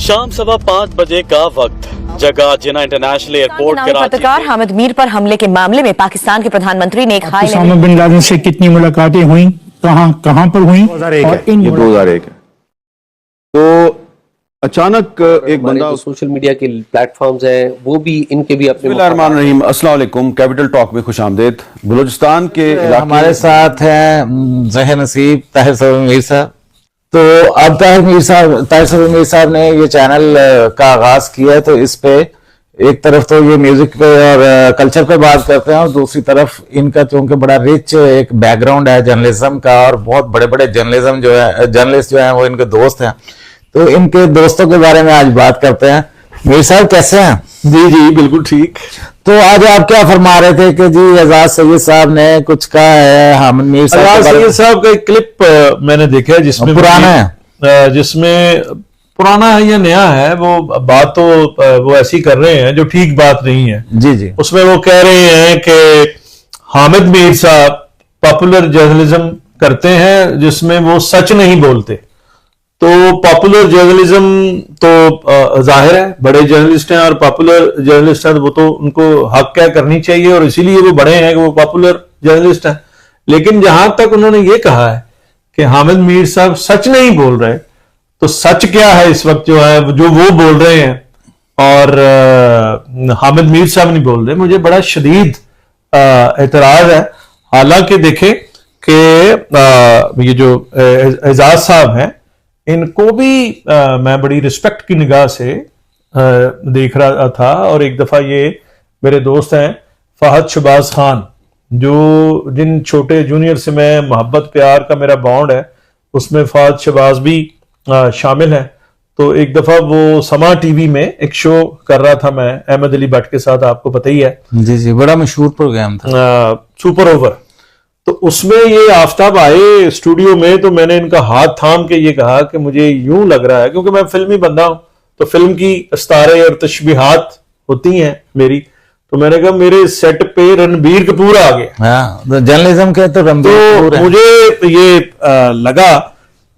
शाम 5:15 बजे का वक्त, जगह जिना इंटरनेशनल एयरपोर्ट पत्रकार हामिद मीर पर हमले के मामले में पाकिस्तान के प्रधानमंत्री ने एक ओसामा बिन लादेन से कितनी मुलाकातें हुई, कहां पर हुई? 2001 है। तो अचानक एक बंदा, सोशल मीडिया के प्लेटफॉर्म्स हैं, वो भी इनके भी अपने। बिस्मिल्लाहिर्रहमानिर्रहीम, अस्सलाम वालेकुम। कैपिटल टॉक में खुशामदीद। बलूचिस्तान के हमारे साथ हैं जहर नसीब ताहिर सबा मीर साहब। तो अब ताहिर सबा मीर साहब ने ये चैनल का आगाज किया है, तो इस पे एक तरफ तो ये म्यूजिक पे और कल्चर पे बात करते हैं, और दूसरी तरफ इनका चूंकि बड़ा रिच एक बैकग्राउंड है जर्नलिज्म का, और बहुत बड़े बड़े जर्नलिस्ट जो है वो इनके दोस्त हैं, तो इनके दोस्तों के बारे में आज बात करते हैं। मीर साहब कैसे हैं? जी बिल्कुल ठीक। तो आज आप क्या फरमा रहे थे कि जी एजाज सैयद साहब ने कुछ कहा है हामिद मीर साहब? एजाज सैयद साहब का एक क्लिप मैंने देखा है जिसमें पुराना है, जिसमें पुराना है या नया है, वो बात तो वो ऐसी कर रहे हैं जो ठीक बात नहीं है। जी जी। उसमें वो कह रहे हैं कि हामिद मीर साहब पॉपुलर जर्नलिज्म करते हैं जिसमें वो सच नहीं बोलते। तो पॉपुलर जर्नलिज्म तो जाहिर है बड़े जर्नलिस्ट हैं, और पॉपुलर जर्नलिस्ट हैं, वो तो उनको हक क्या करनी चाहिए, और इसीलिए वो बड़े हैं कि वो पॉपुलर जर्नलिस्ट हैं। लेकिन जहां तक उन्होंने ये कहा है कि हामिद मीर साहब सच नहीं बोल रहे, तो सच क्या है इस वक्त जो है, जो वो बोल रहे हैं और हामिद मीर साहब नहीं बोल रहे? मुझे बड़ा शदीद एतराज है। हालांकि देखें कि ये जो एजाज साहब हैं, इनको भी मैं बड़ी रिस्पेक्ट की निगाह से देख रहा था, और एक दफा ये मेरे दोस्त हैं फहद शहबाज खान, जिन छोटे जूनियर से मैं मोहब्बत प्यार का मेरा बॉन्ड है, उसमें फहद शहबाज भी शामिल है। तो एक दफा वो समा टीवी में एक शो कर रहा था मैं अहमद अली भट्ट के साथ, आपको पता ही है। जी जी, बड़ा मशहूर प्रोग्राम था, सुपर ओवर। तो उसमें ये आफ्ताब आए स्टूडियो में, तो मैंने इनका हाथ थाम के ये कहा कि मुझे यूं लग रहा है, क्योंकि मैं फिल्मी बंदा हूं, तो फिल्म की अस्तारे और तशबीहात होती हैं मेरी, तो मैंने कहा मेरे सेट पे रणबीर कपूर आ गया। हाँ, तो जर्नलिज्म के तो रणबीर कपूर है। मुझे ये लगा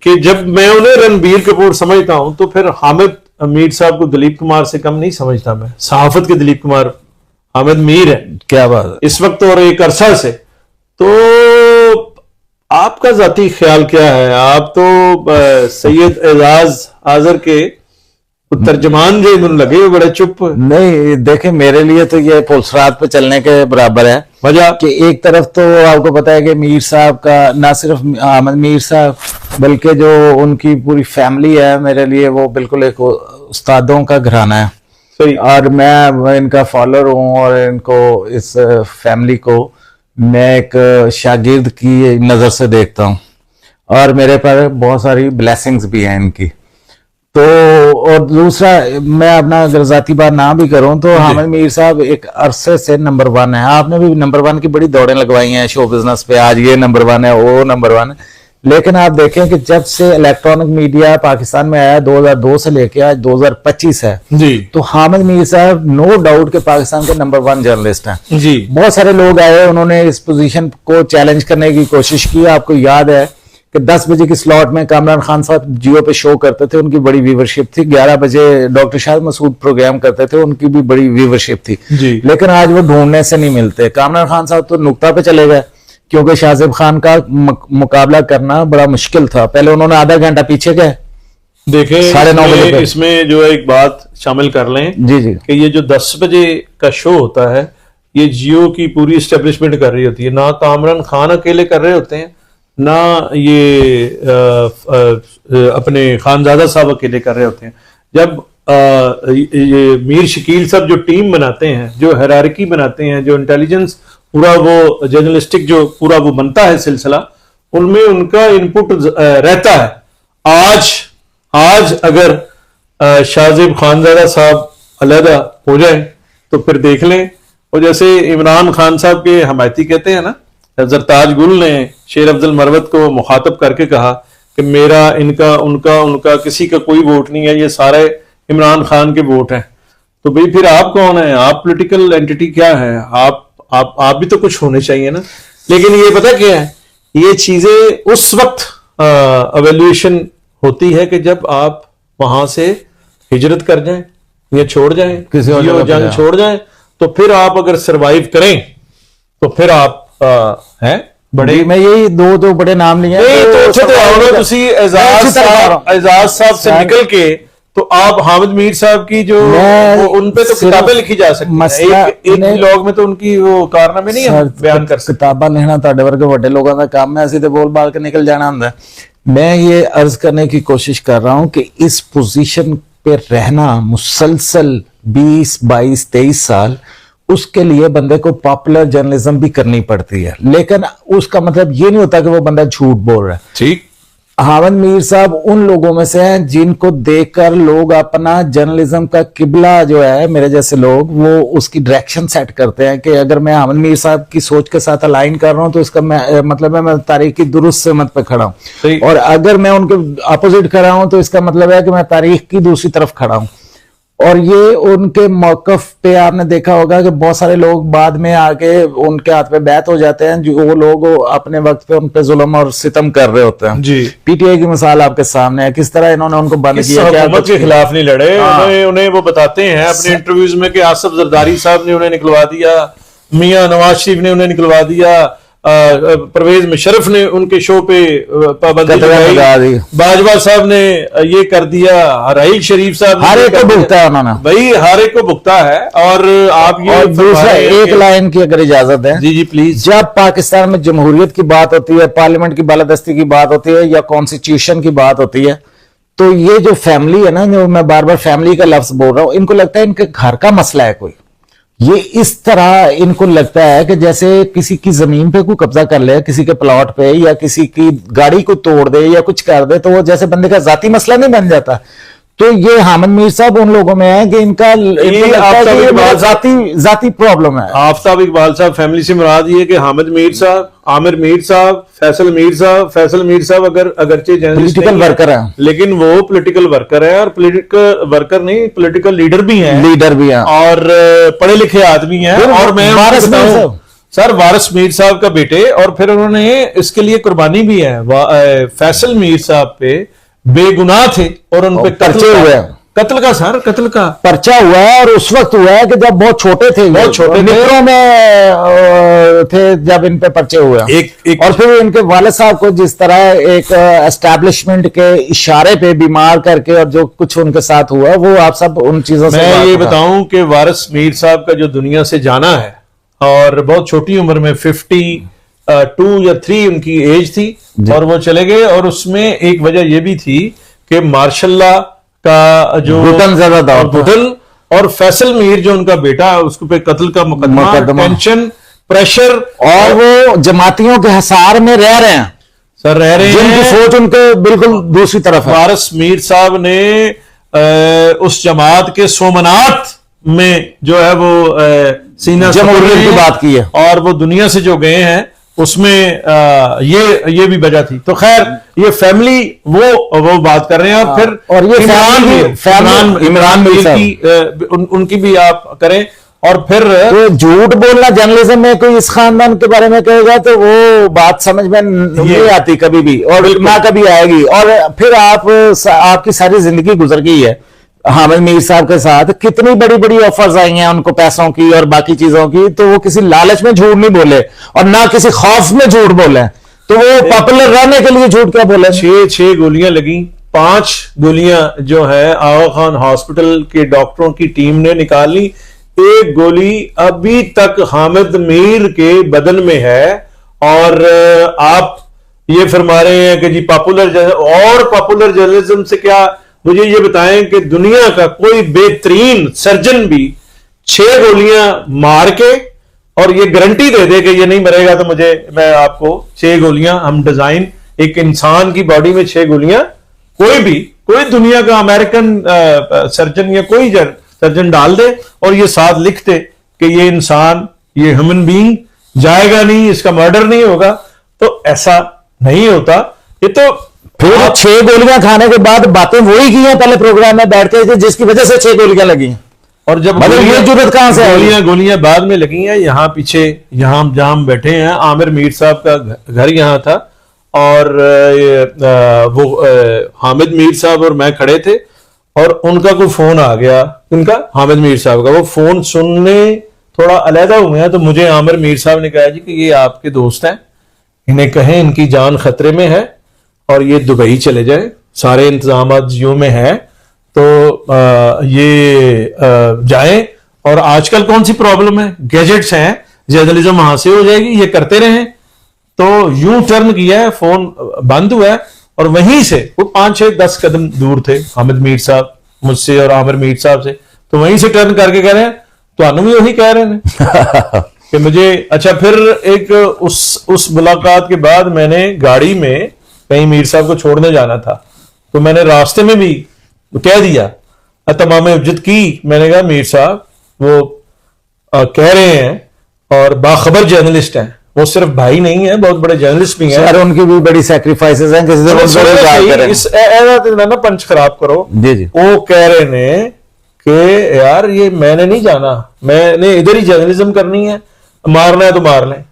कि जब मैं उन्हें रणबीर कपूर समझता हूं, तो फिर हामिद मीर साहब को दिलीप कुमार से कम नहीं समझता मैं। सहाफत के दिलीप कुमार हामिद मीर है, क्या बात है इस वक्त और एक अरसा से। तो आपका जाती ख्याल क्या है? आप तो सैयद एजाज आजर के तर्जमान जो लगे हुए बड़े चुप। नहीं देखे, मेरे लिए तो ये पुलसरात पे चलने के बराबर है। वजह कि एक तरफ तो आपको पता है कि मीर साहब का, ना सिर्फ हामिद मीर साहब बल्कि जो उनकी पूरी फैमिली है, मेरे लिए वो बिल्कुल एक उस्तादों का घराना है। सही। और मैं इनका फॉलोअर हूँ, और इनको, इस फैमिली को मैं एक शागिर्द की नजर से देखता हूँ, और मेरे पर बहुत सारी ब्लेसिंग्स भी हैं इनकी। तो और दूसरा, मैं अपना अगर जाती बात ना भी करूं, तो हामिद मीर साहब एक अरसे से नंबर 1 है। आपने भी नंबर 1 की बड़ी दौड़ें लगवाई हैं शो बिजनेस पे, आज ये नंबर 1 है, वो नंबर 1 है। लेकिन आप देखें कि जब से इलेक्ट्रॉनिक मीडिया पाकिस्तान में आया 2002 से लेके आज 2025 है जी, तो हामिद मीर साहब नो डाउट के पाकिस्तान के नंबर 1 जर्नलिस्ट हैं जी। बहुत सारे लोग आए, उन्होंने इस पोजीशन को चैलेंज करने की कोशिश की। आपको याद है कि 10 बजे की स्लॉट में कामरान खान साहब जियो पे शो करते थे, उनकी बड़ी व्यूवरशिप थी। 11 बजे डॉक्टर शाहिद मसूद प्रोग्राम करते थे, उनकी भी बड़ी व्यूवरशिप थी जी। लेकिन आज वो ढूंढने से नहीं मिलते। कामरान खान साहब तो नुक्ता पे चले गए, क्योंकि शाहजेब खान का मुकाबला करना बड़ा मुश्किल था। पहले उन्होंने आधा घंटा पीछे गए। देखें 9:30 बजे इसमें जो एक बात शामिल कर लें जी जी, कि ये जो 10 बजे का शो होता है, ये जियो की पूरी एस्टेब्लिशमेंट कर रही होती है। ना कामरान खान अकेले कर रहे होते हैं, ना ये अपने खानजादा साहब अकेले कर रहे होते हैं। जब ये मीर शकील साहब जो टीम बनाते हैं, जो हायरार्की बनाते हैं, जो इंटेलिजेंस पूरा वो जर्नलिस्टिक जो पूरा वो बनता है सिलसिला, उनमें उनका इनपुट रहता है। आज अगर शाहजेब खानजादा साहब अलहदा हो जाए तो फिर देख लें। और जैसे इमरान खान साहब के हमायती कहते हैं ना, जरताज गुल ने शेर अफजल मरवत को मुखातब करके कहा कि मेरा, इनका, उनका किसी का कोई वोट नहीं है, ये सारे इमरान खान के वोट हैं। तो भाई फिर आप कौन है? आप पॉलिटिकल एंटिटी क्या है? आप भी तो कुछ होने चाहिए ना। लेकिन ये पता क्या है, ये चीजें उस वक्त एवेल्युएशन होती है कि जब आप वहां से हिजरत कर जाएं या छोड़ जाएं, किसी और ये जगह पे जंग जाएं। छोड़ जाएं, तो फिर आप अगर सरवाइव करें तो फिर आप हैं बड़े मैं यही दो बड़े नाम लिए नहीं तो ਉੱਥੇ ਤੇ ਆਉਣਾ ਤੁਸੀਂ एजाज साहब से निकल के तो आप हामिद मीर साहब की जो उन पे तो किताबें लिखी जा सकती हैं, एक ब्लॉग में तो उनकी वो कारनामे नहीं हम बयान कर सकते। किताबां लिखना ਤੁਹਾਡੇ ਵਰਗੇ ਵੱਡੇ ਲੋਕਾਂ ਦਾ ਕੰਮ ਹੈ, ਅਸੀਂ ਤੇ ਬੋਲ ਬਾਲ ਕੇ ਨਿਕਲ ਜਾਣਾ ਹੁੰਦਾ है। मैं ये अर्ज करने की कोशिश कर रहा हूं कि इस पोजीशन पे रहना मुसलसल 20, 22, 23 साल, उसके लिए बंदे को पॉपुलर जर्नलिज्म भी करनी पड़ती है, लेकिन उसका मतलब ये नहीं होता कि वो बंदा झूठ बोल रहा है। ठीक, हामिद मीर साहब उन लोगों में से हैं जिनको देखकर लोग अपना जर्नलिज्म का किबला जो है, मेरे जैसे लोग, वो उसकी डायरेक्शन सेट करते हैं कि अगर मैं हामिद मीर साहब की सोच के साथ अलाइन कर रहा हूं तो इसका मतलब है मैं तारीख की दुरुस्त समत पे खड़ा हूं, और अगर मैं उनके अपोजिट खड़ा हूं तो इसका मतलब है कि मैं तारीख की दूसरी तरफ खड़ा हूं। और ये उनके मौकफ पे आपने देखा होगा कि बहुत सारे लोग बाद में आके उनके हाथ पे बैत हो जाते हैं, जो वो लोग अपने वक्त पे उन पे जुल्म और सितम कर रहे होते हैं। जी, पीटीआई की मिसाल आपके सामने है, किस तरह इन्होंने उनको बंद किया, क्या हुकूमत के खिलाफ नहीं लड़े। उन्हें वो बताते हैं अपने इंटरव्यूज में कि आसिफ जरदारी साहब ने उन्हें निकलवा दिया, मियां नवाज शरीफ ने उन्हें निकलवा दिया, परवेज मुशर्रफ ने उनके शो पे पाबंदी लगाई, बाजवा साहब ने ये कर दिया, राहील शरीफ साहब हर एक को भुगता है उन्होंने, भाई हर एक को भुगता है। और आप ये और दूसरा एक लाइन की अगर इजाजत है, जी जी प्लीज, जब पाकिस्तान में जमहूरियत की बात होती है, पार्लियामेंट की बालादस्ती की बात होती है, या कॉन्स्टिट्यूशन की बात होती है, तो ये जो फैमिली है ना, जो मैं बार बार फैमिली का लफ्ज बोल रहा हूं, इनको लगता है इनके घर का मसला है कोई। ये इस तरह इनको लगता है कि जैसे किसी की जमीन पे कोई कब्जा कर ले, किसी के प्लॉट पे, या किसी की गाड़ी को तोड़ दे या कुछ कर दे, तो वो जैसे बंदे का जाती मसला नहीं बन जाता। तो ये हामिद मीर साहब उन लोगों में है कि इनको लगता है कि ये मेरा जाती प्रॉब्लम है। आफ्ताब इकबाल साहब फैमिली से मुराद ये कि हामिद मीर साहब, आमिर मीर साहब, फैसल मीर साहब अगरचे पॉलिटिकल वर्कर है, लेकिन वो पॉलिटिकल वर्कर है, और पॉलिटिकल वर्कर नहीं, पॉलिटिकल लीडर भी हैं और पढ़े लिखे आदमी हैं। और मैं सर वारिस मीर साहब का बेटे, और फिर उन्होंने इसके लिए कुर्बानी भी है। फैसल मीर साहब पे बेगुनाह थे और उन पे कत्ल का पर्चा हुआ है, और उस वक्त हुआ है कि जब बहुत छोटे थे मित्रों में थे जब इन पे पर्चे हुए और फिर इनके वालिद साहब को जिस तरह एक एस्टैब्लिशमेंट के इशारे पे बीमार करके और जो कुछ उनके साथ हुआ, वो आप सब उन चीजों से मैं ये बताऊं कि वारिस मीर साहब का जो दुनिया से जाना है, और बहुत छोटी उम्र में 52 या 3 उनकी एज थी, और वो चले गए। और उसमें एक वजह यह भी थी कि मार्शल्ला का जो घुटन और फैसल मीर जो उनका बेटा, उसको पे कत्ल का मुकदमा, टेंशन, प्रेशर, और वो जमातियों के हिसार में रह रहे हैं, सर रह रहे हैं, जिनकी सोच उनके बिल्कुल दूसरी तरफ है। वारिस मीर साहब ने उस जमात के सोमनाथ में जो है वो सीना जमहूरियत की बात की है, और वो दुनिया से जो गए हैं उसमें ये भी वजह थी। तो खैर ये फैमिली वो बात कर रहे हैं। और फिर और ये इमरान मीर की उनकी भी आप करें। और फिर तो झूठ बोलना जर्नलिज्म में कोई इस खानदान के बारे में कहेगा तो वो बात समझ में नहीं आती कभी भी, और ना कभी आएगी। और फिर आपकी सारी जिंदगी गुजर गई है हामिद मीर साहब के साथ, कितनी बड़ी बड़ी ऑफर्स आई हैं उनको पैसों की और बाकी चीजों की, तो वो किसी लालच में झूठ नहीं बोले और ना किसी खौफ में झूठ बोले, तो वो पॉपुलर रहने के लिए झूठ क्या बोले। 6 गोलियां लगी, 5 गोलियां जो है आगा खान हॉस्पिटल के डॉक्टरों की टीम ने निकाल ली, 1 गोली अभी तक हामिद मीर के बदन में है। और आप ये फरमा रहे हैं कि जी पॉपुलर जर्नलिज्म से क्या, मुझे ये बताएं कि दुनिया का कोई बेहतरीन सर्जन भी 6 गोलियां मार के और ये गारंटी दे दे कि ये नहीं मरेगा, तो मैं आपको 6 गोलियां, हम डिजाइन एक इंसान की बॉडी में 6 गोलियां, कोई दुनिया का अमेरिकन सर्जन या कोई सर्जन डाल दे और ये साथ लिख दे कि ये इंसान, ये ह्यूमन बीइंग जाएगा नहीं, इसका मर्डर नहीं होगा, तो ऐसा नहीं होता। ये तो फिर 6 गोलियां खाने के बाद बातें वही की हैं पहले प्रोग्राम में बैठते थे, जिसकी वजह से 6 गोलियां लगी। और जब ये जरूरत कहां से, गोलियां बाद में लगी हैं। यहाँ पीछे जहां हम बैठे हैं, आमिर मीर साहब का घर यहाँ था, और वो हामिद मीर साहब और मैं खड़े थे, और उनका कोई फोन आ गया, उनका हामिद मीर साहब का, वो फोन सुनने थोड़ा अलहदा हुए हैं, तो मुझे आमिर मीर साहब ने कहा जी कि ये आपके दोस्त हैं, इन्हें कहें इनकी जान खतरे में है और ये दुबई चले जाए, सारे इंतजाम जियो में है, तो ये जाएं। और आजकल कौन सी प्रॉब्लम है, गैजेट्स हैं, जर्नलिज्म वहां से हो जाएगी, ये करते रहें। तो यूं टर्न किया है, फोन बंद हुआ है, और वहीं से वो 5-6-10 कदम दूर थे हामिद मीर साहब मुझसे और आमिर मीर साहब से, तो वहीं से टर्न करके कह रहे हैं तो भी वही कह रहे हैं कि मुझे। अच्छा, फिर एक उस मुलाकात के बाद मैंने गाड़ी में कहीं मीर साहब को छोड़ने जाना था, तो मैंने रास्ते में भी कह दिया, तमाम इज्जत की, मैंने कहा मीर साहब वो कह रहे हैं और बाखबर जर्नलिस्ट हैं, वो सिर्फ भाई नहीं है, बहुत बड़े जर्नलिस्ट भी हैं सर, उनकी भी बड़ी सैक्रिफाइसेस हैं, किसी दिन ना पंच खराब करो। जी जी, वो कह रहे ने कि यार ये मैंने नहीं जाना, मैंने इधर ही जर्नलिज्म करनी है, मारना है तो मार लें।